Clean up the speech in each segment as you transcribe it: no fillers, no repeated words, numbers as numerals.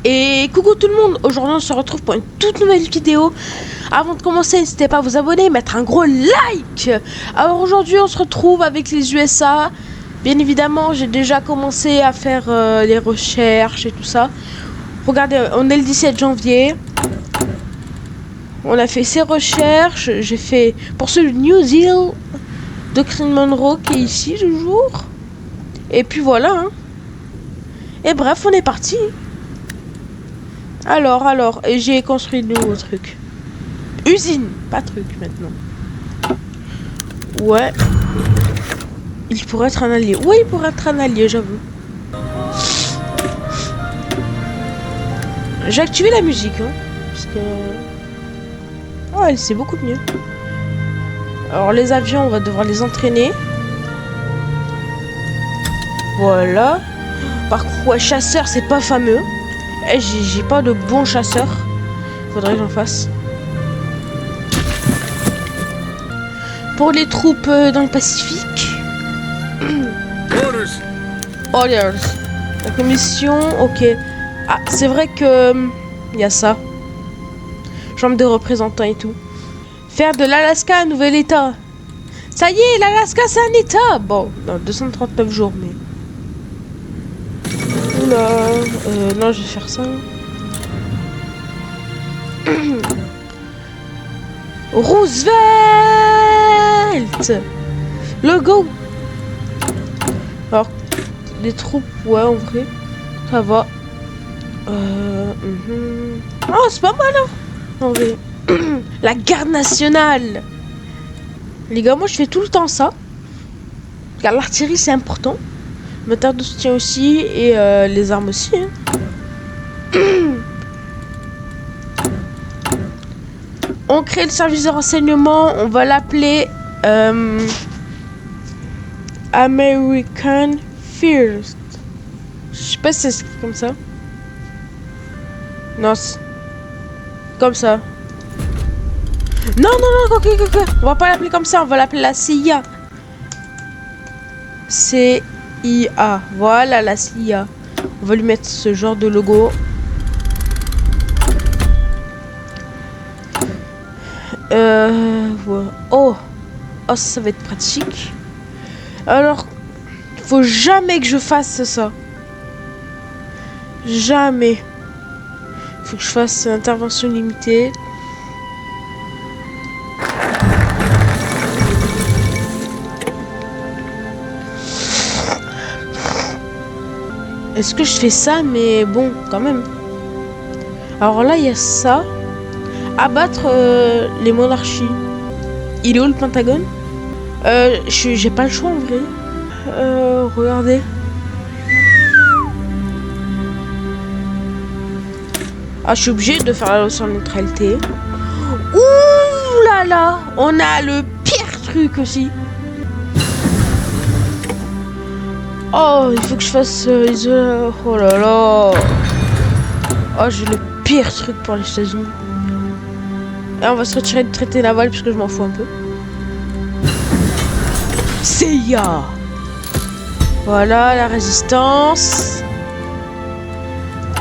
Et coucou tout le monde, aujourd'hui on se retrouve pour une toute nouvelle vidéo. Avant de commencer, n'hésitez pas à vous abonner, mettre un gros like. Alors aujourd'hui on se retrouve avec les USA. Bien évidemment j'ai déjà commencé à faire les recherches et tout ça. Regardez, on est le 17 janvier. On a fait ces recherches. J'ai fait pour ce New Zealand de Crane Monroe qui est ici toujours. Et puis voilà hein. Et bref on est parti. Alors, et j'ai construit de nouveaux trucs. Usine, pas truc maintenant. Ouais. Il pourrait être un allié. Oui, il pourrait être un allié, j'avoue. J'ai activé la musique, hein. Parce que... ouais, c'est beaucoup mieux. Alors, les avions, on va devoir les entraîner. Voilà. Par contre, ouais, chasseur, c'est pas fameux. Eh, j'ai pas de bons chasseurs. Faudrait que j'en fasse. Pour les troupes dans le Pacifique. Orders. La commission, ok. Ah, c'est vrai que... y a ça. Chambre des représentants et tout. Faire de l'Alaska un nouvel état. Ça y est, l'Alaska c'est un état. Bon, non, 239 jours, mais... oula, non, je vais faire ça. Roosevelt. Logo. Alors, les troupes, ouais, en vrai, ça va. Oh, c'est pas mal, hein, en vrai. La garde nationale. Les gars, moi, je fais tout le temps ça. Car l'artillerie, c'est important. Moteur de soutien aussi et les armes aussi. Hein. On crée le service de renseignement. On va l'appeler American First. Je sais pas si c'est comme ça. Non, c'est comme ça. Non, quoi. On va pas l'appeler comme ça. On va l'appeler la CIA. CIA. Voilà la CIA. On va lui mettre ce genre de logo. Voilà. Oh, ça va être pratique. Alors, faut jamais que je fasse ça. Jamais. Faut que je fasse intervention limitée. Est-ce que je fais ça? Mais bon, quand même. Alors là, il y a ça. Abattre les monarchies. Il est où le Pentagone? J'ai pas le choix en vrai. Regardez. Ah, je suis obligée de faire la leçon de neutralité. Ouh là là, on a le pire truc aussi. Oh, il faut que je fasse oh là là. Oh, j'ai le pire truc pour les États-Unis. Et on va se retirer du traité naval parce que je m'en fous un peu. CIA. Voilà la résistance.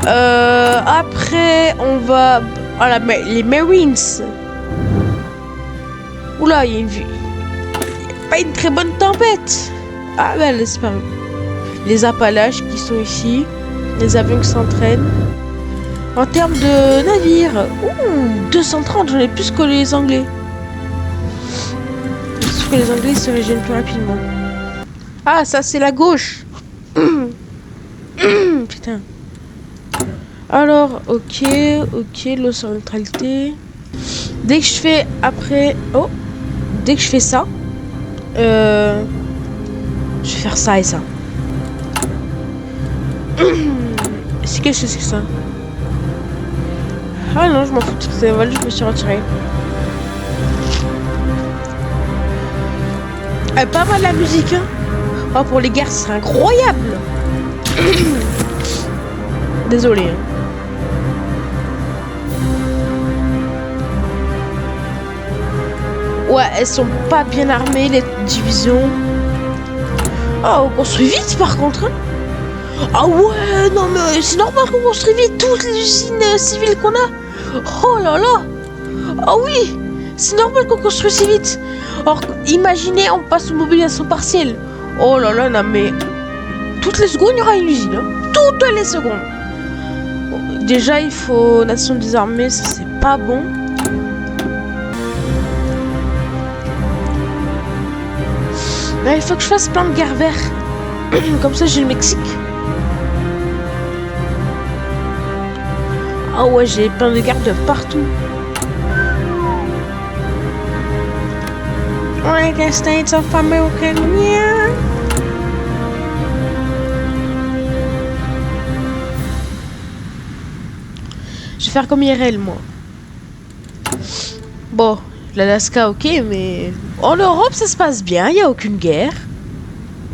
Après, on va... ah, les Marines. Oula, il y a pas une très bonne tempête. Ah, ben, elle a disparu. Les Appalaches qui sont ici. Les avions qui s'entraînent. En termes de navires, 230, j'en ai plus que les Anglais. Sauf que les Anglais se régènent plus rapidement. Ah, ça c'est la gauche. Putain. Alors, ok, l'eau sur neutralité. Dès que je fais après... oh, dès que je fais ça, je vais faire ça et ça. C'est qu'est-ce que c'est que ça? Ah non, je m'en fous de ces vols, je me suis retiré. Pas mal la musique, hein. Oh, pour les guerres, ce serait incroyable. Désolé. Hein. Ouais, elles sont pas bien armées, les divisions. Oh, on construit vite par contre. Hein. Ah ouais, non mais c'est normal qu'on construit vite toutes les usines civiles qu'on a. Oh là là. Ah oui, c'est normal qu'on construit si vite. Or, imaginez, on passe aux mobilisations partielle. Oh là là, non mais... Toutes les secondes, il y aura une usine. Hein. Toutes les secondes. Bon, déjà, il faut nation des armées, ça c'est pas bon. Là, il faut que je fasse plein de guerres verts. Comme ça, j'ai le Mexique. Ah ouais, j'ai plein de guerres de partout. United States of America, yeah. Je vais faire comme IRL, moi. Bon, l'Alaska, ok, mais... En Europe, ça se passe bien, il n'y a aucune guerre.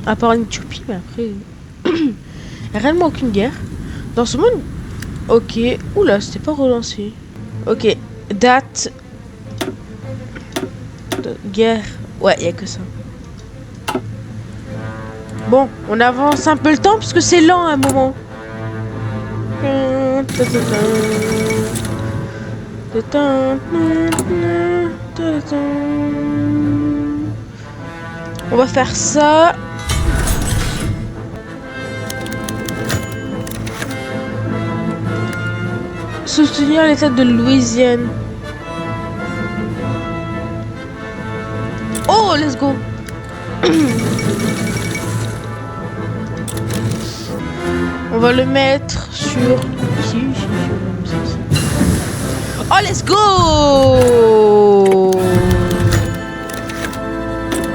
À part en Éthiopie, mais après... réellement aucune guerre. Dans ce monde... Ok. Oula, c'était pas relancé. Ok. Date... de guerre... Ouais, il n'y a que ça. Bon, on avance un peu le temps, parce que c'est lent à un moment. On va faire ça. Soutenir l'état de Louisiane. Oh, let's go. On va le mettre sur... Oh, let's go.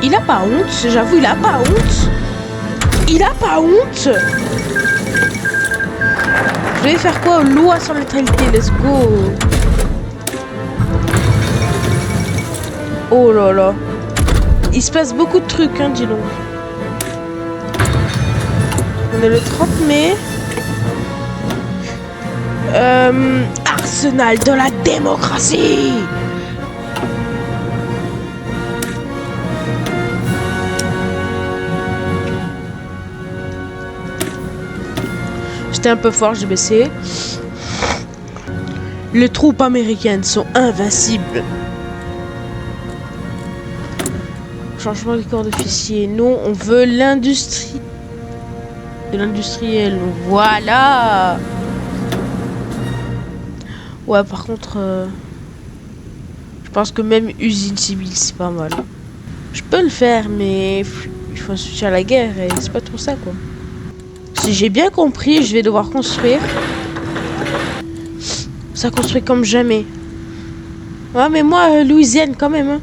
Il a pas honte, j'avoue, il a pas honte. Il a pas honte. Je vais faire quoi? Loi sur neutralité, let's go. Oh là là. Il se passe beaucoup de trucs, hein, dis donc. On est le 30 mai. Arsenal de la démocratie. J'étais un peu fort, j'ai baissé. Les troupes américaines sont invincibles. Changement du corps d'officier. Nous, on veut l'industrie. De l'industriel. Voilà. Ouais, par contre... je pense que même usine civile, c'est pas mal. Je peux le faire, mais... il faut un soutien à la guerre et c'est pas trop ça, quoi. Si j'ai bien compris, je vais devoir construire. Ça construit comme jamais. Ouais, mais moi, Louisiane, quand même. Hein.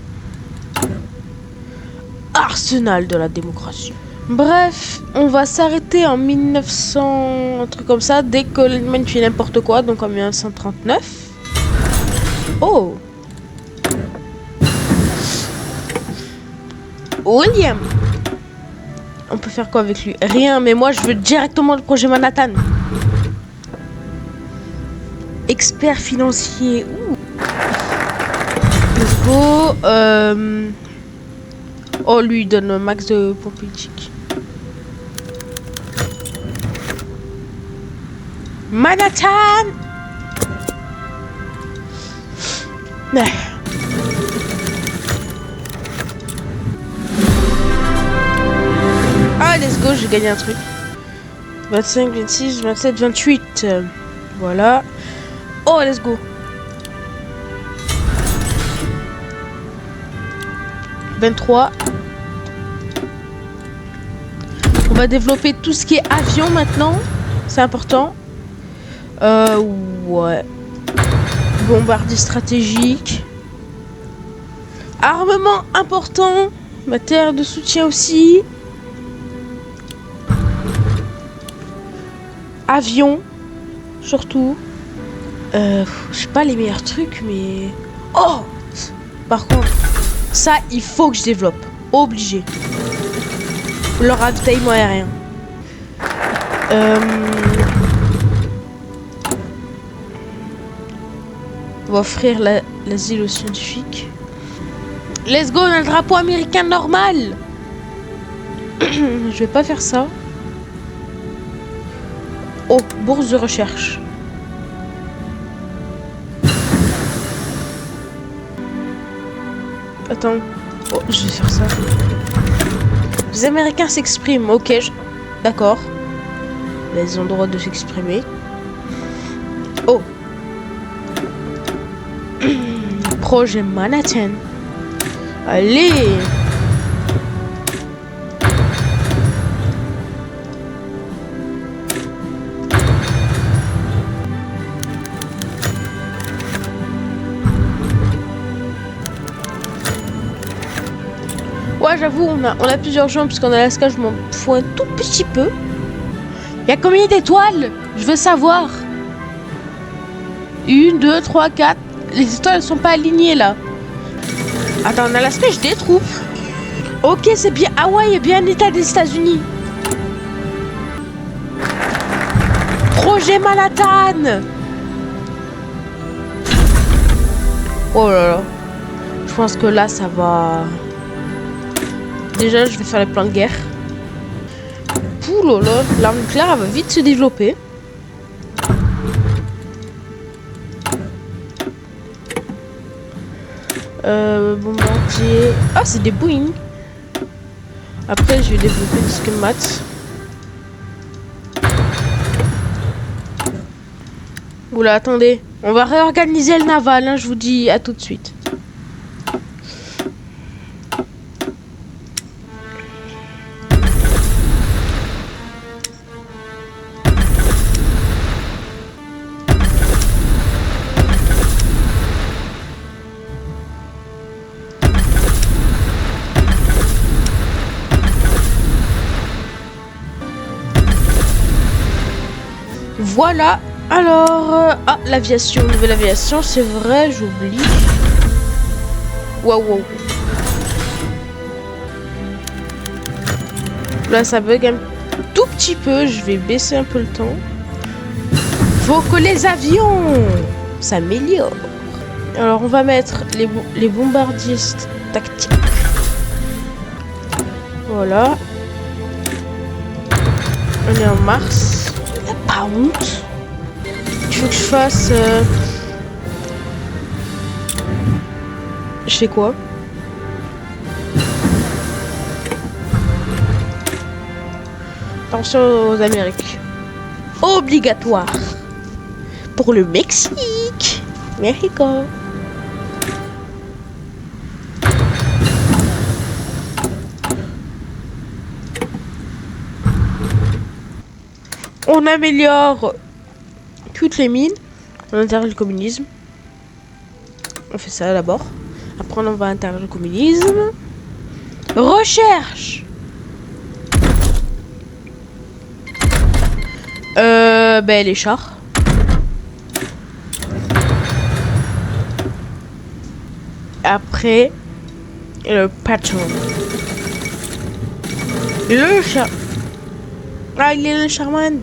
Arsenal de la démocratie. Bref, on va s'arrêter en 1900, un truc comme ça, dès que l'Allemagne fait n'importe quoi, donc en 1939. Oh! William! On peut faire quoi avec lui? Rien, mais moi je veux directement le projet Manhattan. Expert financier. Ouh. Let's go. Oh, lui il donne max de points politiques. Manhattan! Ah, let's go, j'ai gagné un truc. 25, 26, 27, 28. Voilà. Oh, let's go. 23. On va développer tout ce qui est avion maintenant. C'est important. Ouais. Bombardier stratégique. Armement important. Matériel de soutien aussi. Avion. Surtout. Je sais pas les meilleurs trucs, mais... Oh! Par contre, ça, il faut que je développe. Obligé. Le ravitaillement aérien. On va offrir l'asile aux scientifiques. Let's go, on a le drapeau américain normal. Je vais pas faire ça. Bourse de recherche. Attends. Oh, je vais faire ça. Les Américains s'expriment. Ok, d'accord. Ils ont le droit de s'exprimer. Oh. Projet Manhattan. Allez. Ouais, j'avoue, on a plusieurs gens, parce qu'en Alaska, je m'en fous un tout petit peu. Il y a combien d'étoiles? Je veux savoir. 1, 2, 3, 4. Les étoiles ne sont pas alignées, là. Attends, en Alaska, j'ai des troupes. Ok, c'est bien. Hawaï est bien l'état des États-Unis. Projet Manhattan. Oh là là. Je pense que là, ça va... Déjà, je vais faire les plans de guerre. Ouh là là, l'arme nucléaire, elle va vite se développer. Bombardier. Ah, c'est des Boeing. Après, je vais développer des schemats. Oula, attendez. On va réorganiser le naval, hein, je vous dis à tout de suite. Voilà. Alors, ah, l'aviation, nouvelle aviation, c'est vrai, j'oublie. Waouh, waouh. Là, ça bug un tout petit peu. Je vais baisser un peu le temps. Faut que les avions s'améliorent. Alors, on va mettre les bombardiers tactiques. Voilà. On est en mars. Il n'y a pas honte. Il faut que je fasse... Je fais quoi? Attention aux Amériques. Obligatoire. Pour le Mexique. Mexico. On améliore toutes les mines. On interdit le communisme. On fait ça d'abord. Après, on va interdire le communisme. Recherche. Ben, les chars. Après, le patron. Le char. Ah, il est le charman.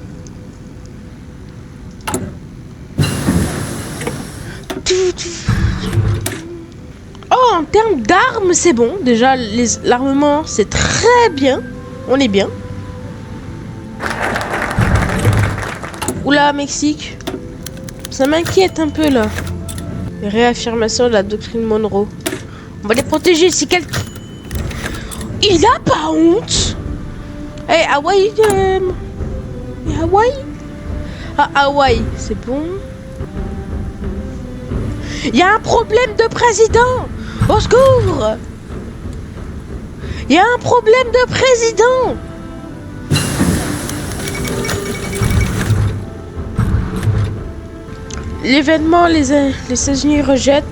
Oh, en termes d'armes, c'est bon. Déjà, l'armement, c'est très bien. On est bien. Oula, Mexique. Ça m'inquiète un peu, là. Réaffirmation de la doctrine Monroe. On va les protéger si quelqu'un... Il a pas honte. Hey, Hawaï... Hawaï. Ah, Hawaï, c'est bon. Il y a un problème de président. Au secours. Il y a un problème de président. L'événement, les États-Unis rejettent.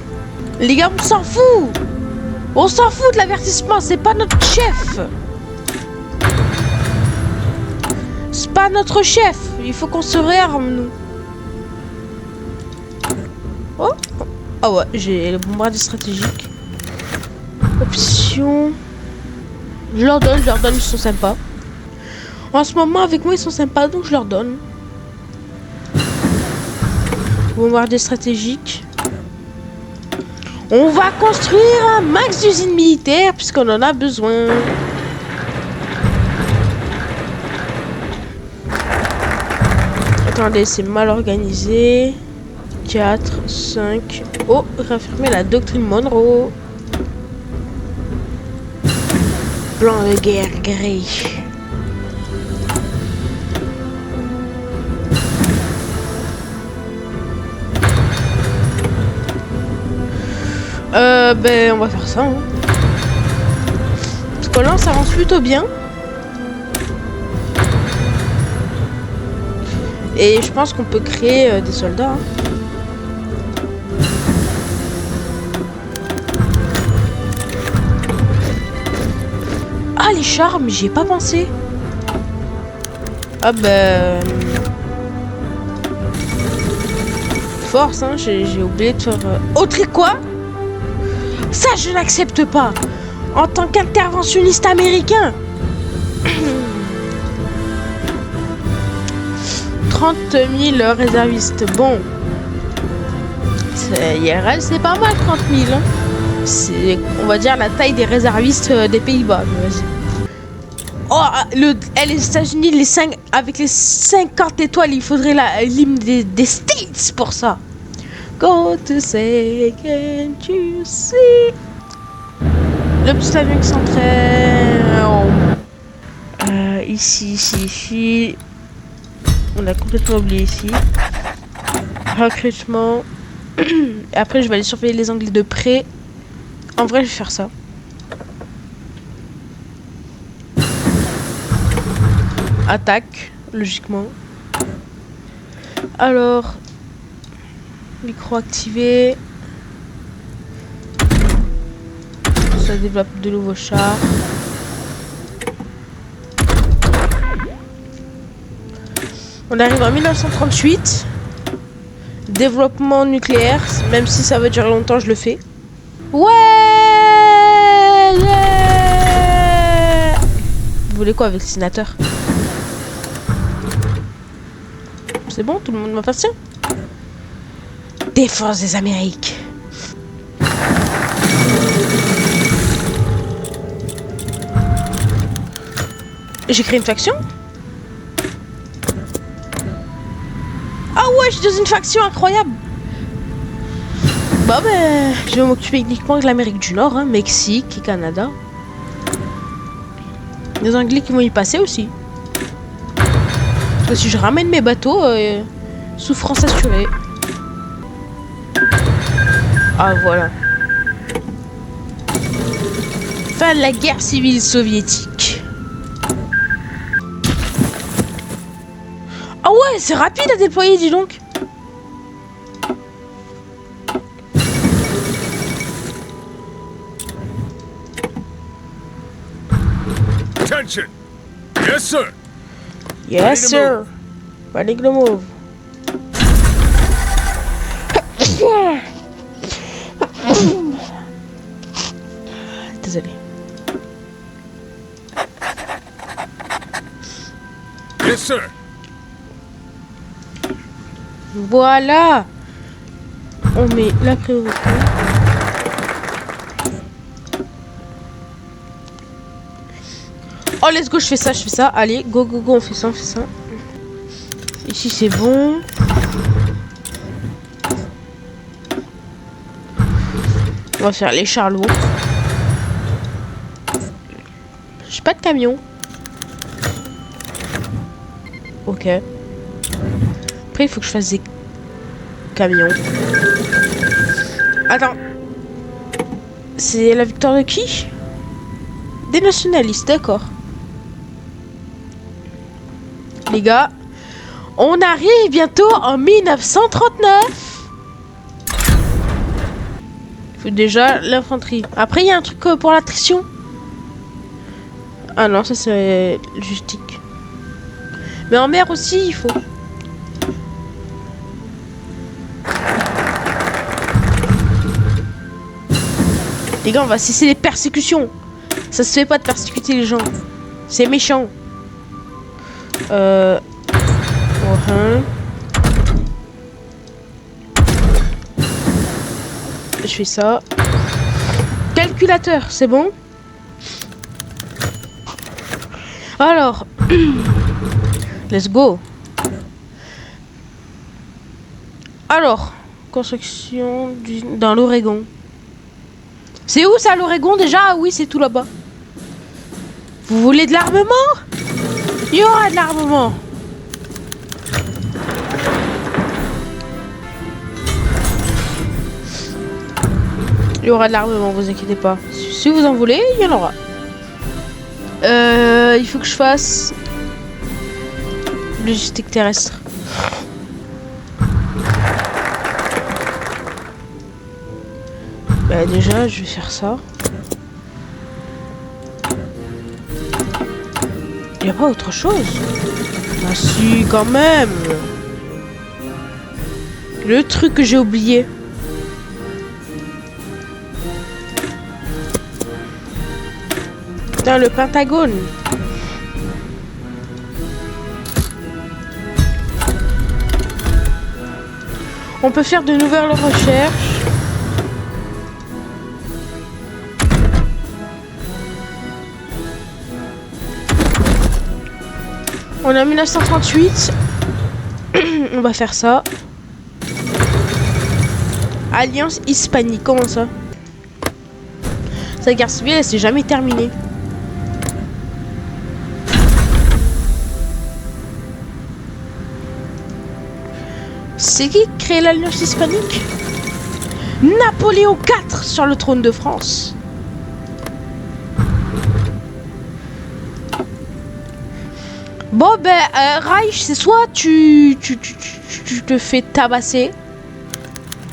Les gars, on s'en fout. On s'en fout de l'avertissement. C'est pas notre chef. C'est pas notre chef. Il faut qu'on se réarme, nous. Oh. Ah ouais, j'ai le bombardier stratégique. Option. Je leur donne, ils sont sympas. En ce moment, avec moi, ils sont sympas, donc je leur donne. Bombardier stratégique. On va construire un max d'usines militaires puisqu'on en a besoin. Attends, Attendez, c'est mal organisé. 4, 5. Oh, réaffirmer la doctrine Monroe. Plan de guerre gris. Ben, on va faire ça. Hein. Parce que là, ça avance plutôt bien. Et je pense qu'on peut créer des soldats. Hein. Ah, les chars, mais j'y ai pas pensé. Ah ben... Force, hein, j'ai oublié de faire... Autre quoi? Ça, je n'accepte pas. En tant qu'interventionniste américain. 30 000 réservistes. Bon. IRL, c'est pas mal, 30 000. Hein. C'est, on va dire, la taille des réservistes des Pays-Bas. Oh, les États-Unis, avec les 50 étoiles, il faudrait l'hymne des States pour ça. Go to say, can't you see? Le petit avion qui s'entraîne. Ici. On a complètement oublié ici. Recrutement. Et après, je vais aller surveiller les Anglais de près. En vrai, je vais faire ça. Attaque, logiquement. Alors, micro activé. Ça développe de nouveaux chars. On arrive en 1938. Développement nucléaire, même si ça va durer longtemps, je le fais. Ouais, yeah. Vous voulez quoi avec le sénateur? C'est bon, tout le monde m'appartient. Défense des Amériques. J'ai créé une faction. Ah ouais, je suis dans une faction incroyable. Bah ben, je vais m'occuper uniquement de l'Amérique du Nord, hein, Mexique et Canada. Les Anglais qui vont y passer aussi. Parce que si je ramène mes bateaux, souffrance assurée. Ah voilà. Fin de la guerre civile soviétique. Ah ouais, c'est rapide à déployer, dis donc. Attention. Yes, sir. Yes, sir. Ready to move. Désolé. Yes, sir. Voilà. On met la priorité. Oh, let's go, je fais ça. Allez, go, on fait ça, Ici, c'est bon. On va faire les chars lourds. J'ai pas de camion. Ok. Après, il faut que je fasse des camions. Attends. C'est la victoire de qui? Des nationalistes, d'accord. Les gars, on arrive bientôt en 1939. Il faut déjà l'infanterie. Après, il y a un truc pour l'attrition. Ah non, ça c'est logistique. Mais en mer aussi, il faut. Les gars, on va cesser les persécutions. Ça se fait pas de persécuter les gens. C'est méchant. Je fais ça. Calculateur, c'est bon? Alors, let's go. Alors, construction dans l'Oregon. C'est où ça, l'Oregon, déjà? Ah oui, c'est tout là-bas. Vous voulez de l'armement? Il y aura de l'armement. Il y aura de l'armement, vous inquiétez pas. Si vous en voulez, il y en aura. Il faut que je fasse logistique terrestre. Bah déjà, je vais faire ça. Il n'y a pas autre chose? Ah si, quand même. Le truc que j'ai oublié. Putain, le Pentagone. On peut faire de nouvelles recherches. On est en 1938. On va faire ça. Alliance hispanique, comment ça? Cette guerre civile, elle s'est jamais terminée. C'est qui crée l'Alliance hispanique? Napoléon IV sur le trône de France. Bon ben Reich, c'est soit tu te fais tabasser,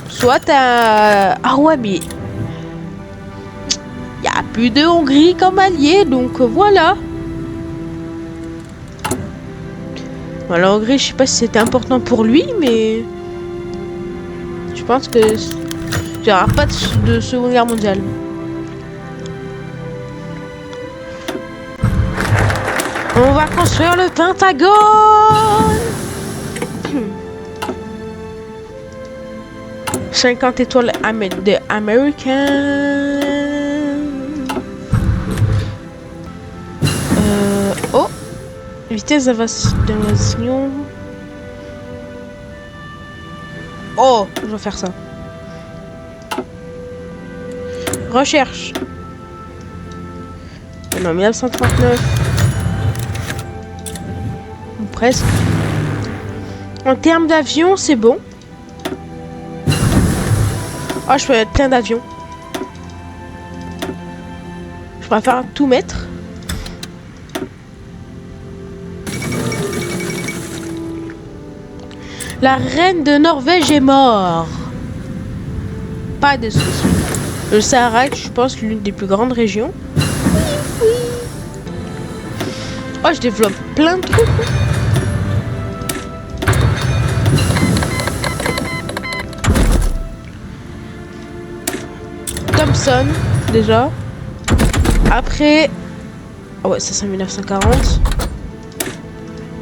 soit t'as... Ah ouais, mais y a plus de Hongrie comme allié, donc voilà. Bon, la Hongrie, je sais pas si c'était important pour lui, mais je pense que il n'y aura pas de Seconde Guerre mondiale. On va construire le Pentagone. 50 étoiles de American. Oh, vitesse d'invasion. Oh, je vais faire ça. Recherche. On est en 1939. Ou presque. En termes d'avion, c'est bon. Oh, je peux mettre plein d'avions. Je préfère tout mettre. La reine de Norvège est morte. Pas de soucis. Le Sahara, je pense, l'une des plus grandes régions. Oui. Oh, je développe plein de trucs. Thompson, déjà. Après... Ah ouais, ça c'est en 1940.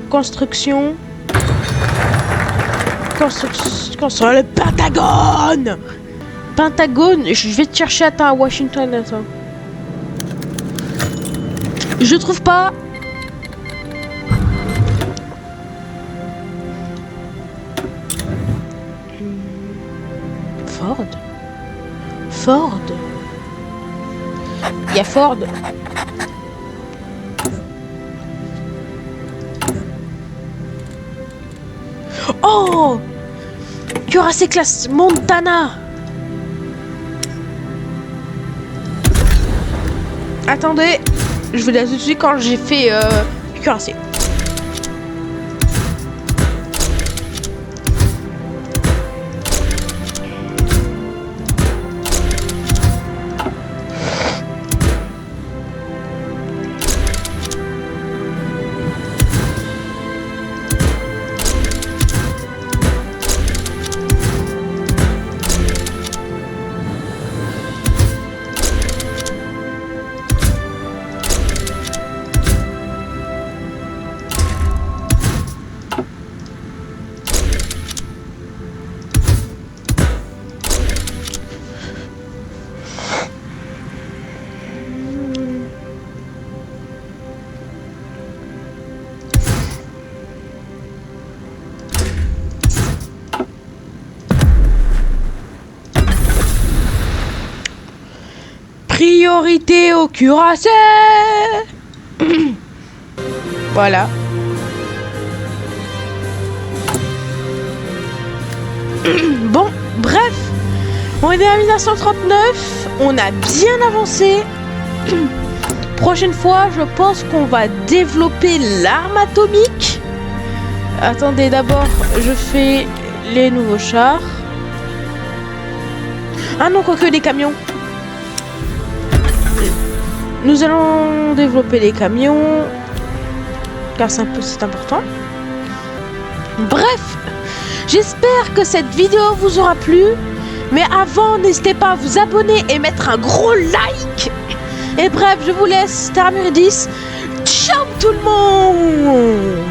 Construction. Construire le Pentagone. Pentagone, je vais te chercher à Washington, attends. Je trouve pas. Ford. Il y a Ford. Oh, Cuirassé classe Montana. Attendez, je vous laisse tout de suite quand j'ai fait Cuirassé. Priorité au cuirassé. Voilà. Bon, bref. On est en 1939. On a bien avancé. Prochaine fois, je pense qu'on va développer l'arme atomique. Attendez, d'abord, je fais les nouveaux chars. Ah non, quoique des camions. Nous allons développer les camions. Car c'est important. Bref, j'espère que cette vidéo vous aura plu. Mais avant, n'hésitez pas à vous abonner et mettre un gros like. Et bref, je vous laisse terminer 10. Ciao tout le monde!